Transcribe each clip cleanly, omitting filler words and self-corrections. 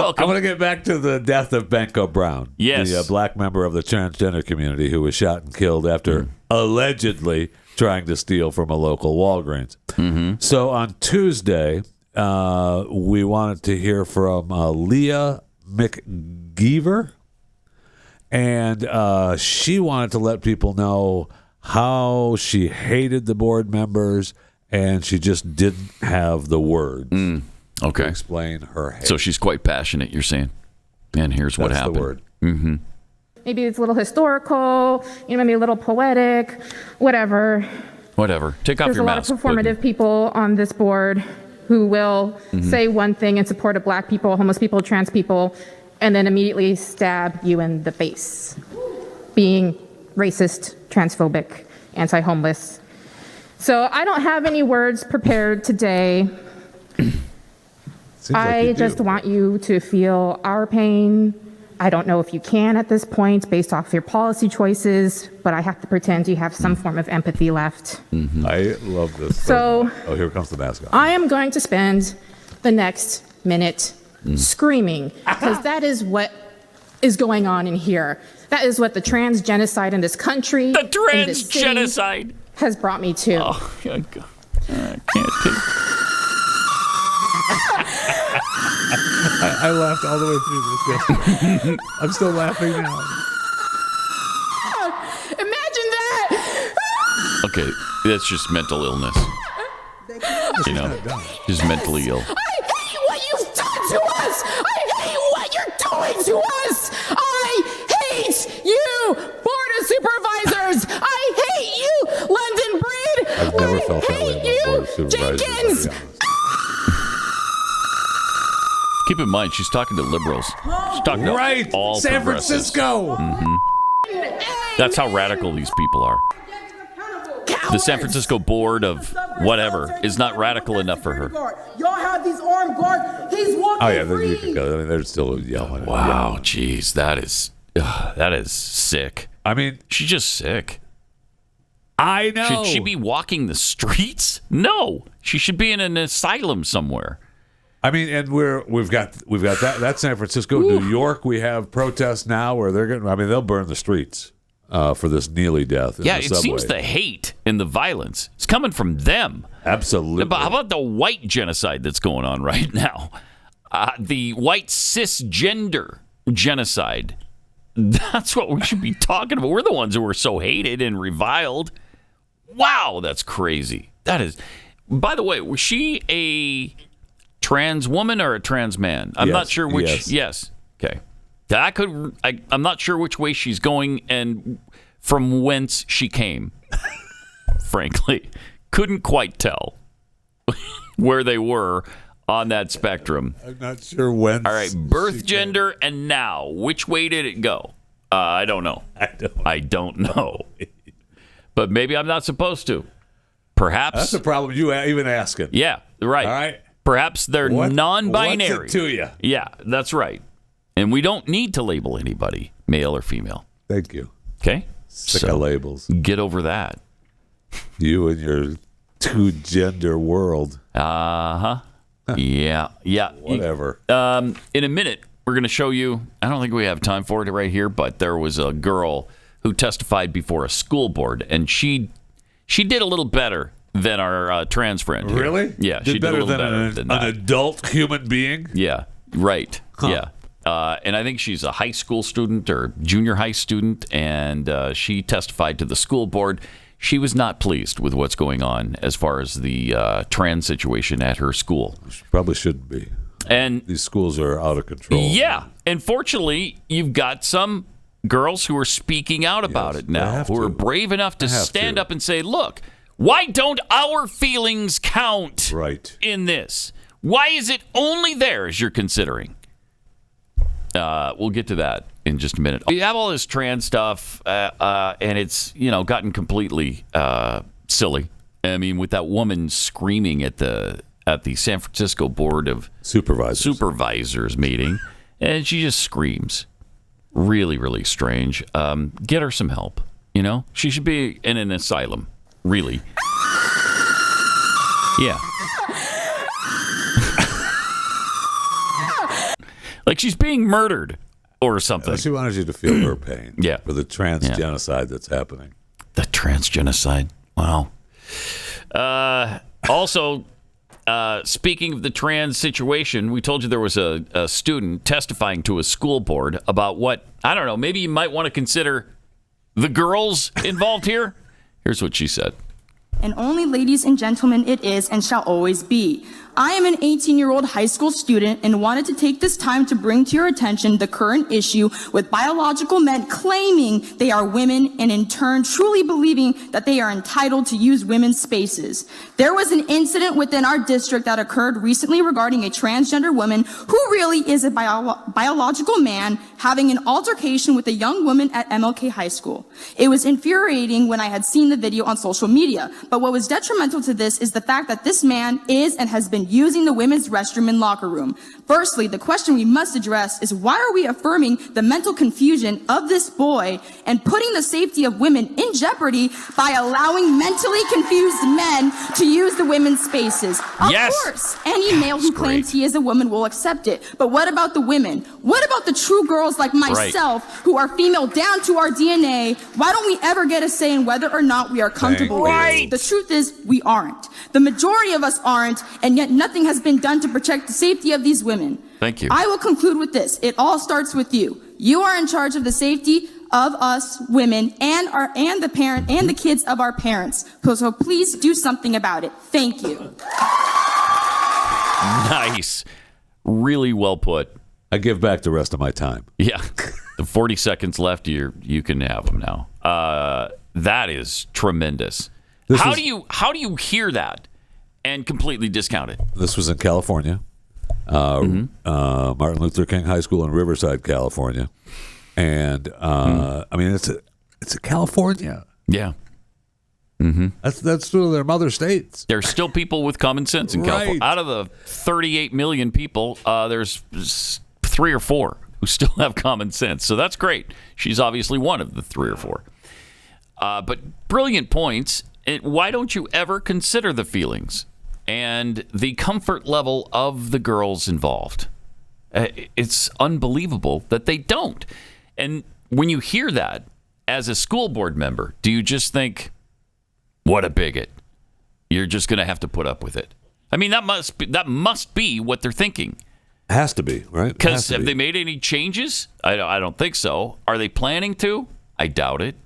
welcome. I want to get back to the death of Banko Brown. Yes. The black member of the transgender community who was shot and killed after allegedly trying to steal from a local Walgreens. Mm-hmm. So on Tuesday, we wanted to hear from Leah McGeever, and she wanted to let people know how she hated the board members, and she just didn't have the words to explain her hate. So she's quite passionate, you're saying? And here's what happened. The word. Mm-hmm. Maybe it's a little historical, maybe a little poetic, whatever. Whatever. Take off There's your a lot mask. of performative people on this board who will say one thing in support of black people, homeless people, trans people, and then immediately stab you in the face, being racist, transphobic, anti-homeless. So I don't have any words prepared today. I just want you to feel our pain. I don't know if you can at this point based off your policy choices, but I have to pretend you have some form of empathy left. I love this. So, here comes the mascot. I am going to spend the next minute screaming, because that is what is going on in here. That is what the trans genocide in this country, The trans genocide, has brought me to. Oh, God. I can't take I laughed all the way through this. Yes. I'm still laughing now. Imagine that! Okay, that's just mental illness. She's mentally ill. I hate what you've done to us! I hate what you're doing to us! I hate you, Board of Supervisors! I hate you, London Breed! I've never felt that way about Board of Supervisors. Jenkins! Keep in mind, she's talking to liberals. She's talking to all San progressives. Francisco. That's how radical these people are. The San Francisco Board of whatever is not radical enough for her. Y'all have these armed guards. He's walking free. You can go. I mean, they're still yelling. Wow, jeez, that is sick. I mean, she's just sick. I know. Should she be walking the streets? No, she should be in an asylum somewhere. I mean, and we've got that. That's San Francisco. New York, we have protests now where they'll burn the streets for this Neely death. Yeah, it seems the hate and the violence is coming from them. Absolutely. But how about the white genocide that's going on right now? The white cisgender genocide. That's what we should be talking about. We're the ones who are so hated and reviled. Wow, that's crazy. That is. By the way, was she a trans woman or a trans man? I'm not sure which. Yes. Okay. I'm not sure which way she's going and from whence she came. Frankly, couldn't quite tell where they were on that spectrum. I'm not sure when. All right, birth gender and now. Which way did it go? I don't know. I don't know. But maybe I'm not supposed to. Perhaps. That's the problem. You even asking. Yeah, right. All right. Perhaps they're non-binary. What's it to you? Yeah, that's right. And we don't need to label anybody, male or female. Thank you. Okay? Sick of labels. Get over that. You and your two-gender world. Uh-huh. Yeah. Whatever. In a minute, we're going to show you, I don't think we have time for it right here, but there was a girl who testified before a school board, and she did a little better than our trans friend here. Really? Yeah, she did a little better than an adult human being? Yeah, right. Huh. Yeah. And I think she's a high school student or junior high student, and she testified to the school board. She was not pleased with what's going on as far as the trans situation at her school. She probably shouldn't be. And these schools are out of control. Yeah. And fortunately, you've got some girls who are speaking out about it now, who are brave enough to stand up and say, look, why don't our feelings count in this? Why is it only theirs you're considering? We'll get to that in just a minute. You have all this trans stuff, and it's gotten completely silly. I mean, with that woman screaming at the San Francisco Board of Supervisors meeting, and she just screams. Really, really strange. Get her some help. She should be in an asylum. Really. Yeah. like she's being murdered or something. She wanted you to feel her pain. Yeah. For the trans genocide that's happening. The trans genocide. Wow. Also, speaking of the trans situation, we told you there was a student testifying to a school board about what, I don't know, maybe you might want to consider the girls involved here. Here's what she said. And only ladies and gentlemen it is and shall always be. I am an 18-year-old high school student and wanted to take this time to bring to your attention the current issue with biological men claiming they are women and in turn truly believing that they are entitled to use women's spaces. There was an incident within our district that occurred recently regarding a transgender woman who really is a biological man having an altercation with a young woman at MLK High School. It was infuriating when I had seen the video on social media, but what was detrimental to this is the fact that this man is and has been using the women's restroom and locker room. Firstly, the question we must address is why are we affirming the mental confusion of this boy and putting the safety of women in jeopardy by allowing mentally confused men to use the women's spaces? Of course, any male who claims he is a woman will accept it. But what about the women? What about the true girls like myself who are female down to our DNA? Why don't we ever get a say in whether or not we are comfortable with it? The truth is, we aren't. The majority of us aren't, and yet nothing has been done to protect the safety of these women. Thank you. I will conclude with this. It all starts with you. You are in charge of the safety of us women and the kids of our parents. So please do something about it. Thank you. Nice. Really well put. I give back the rest of my time. Yeah. The 40 seconds left, you can have them now. That is tremendous. How do you hear that and completely discount it? This was in California, Martin Luther King High School in Riverside, California, and I mean it's a California. Yeah, that's one of their mother states. There's still people with common sense in California. Out of the 38 million people, there's 3 or 4 who still have common sense. So that's great. She's obviously one of the 3 or 4. But brilliant points. Why don't you ever consider the feelings and the comfort level of the girls involved? It's unbelievable that they don't. And when you hear that as a school board member, do you just think, what a bigot? You're just going to have to put up with it. I mean, that must be what they're thinking. Has to be, right? Because have they made any changes? I don't think so. Are they planning to? I doubt it.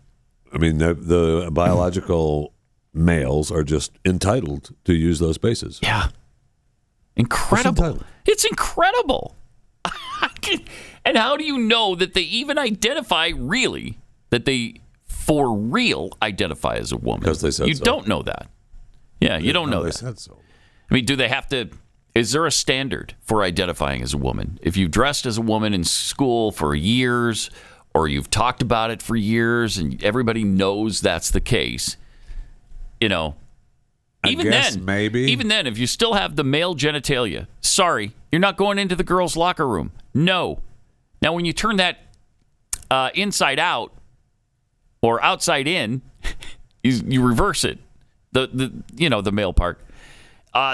I mean, the biological males are just entitled to use those spaces. Yeah. Incredible. It's incredible. And how do you know that they even identify really, that they for real identify as a woman? Because they said you so. You don't know that. Yeah, you don't know they that. Said so. I mean, do they have to, is there a standard for identifying as a woman? If you've dressed as a woman in school for years, or you've talked about it for years and everybody knows that's the case, even then, if you still have the male genitalia, sorry, you're not going into the girls' locker room. No. Now, when you turn that inside out or outside in, you reverse it, the male part.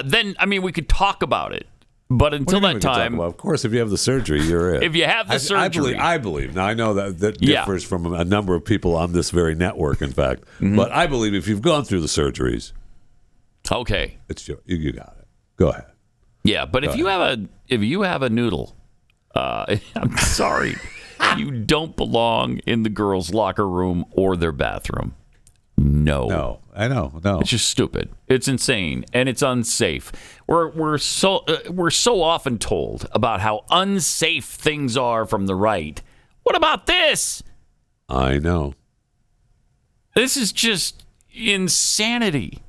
Then, I mean, we could talk about it. But until that time, of course, if you have the surgery, you're in. If you have the surgery, I believe. Now I know that differs from a number of people on this very network. In fact, but I believe if you've gone through the surgeries, okay, you got it. Go ahead. Yeah, but if you have a noodle, I'm sorry, you don't belong in the girls' locker room or their bathroom. No, I know. No, it's just stupid. It's insane, and it's unsafe. We're so often told about how unsafe things are from the right. What about this? I know. This is just insanity.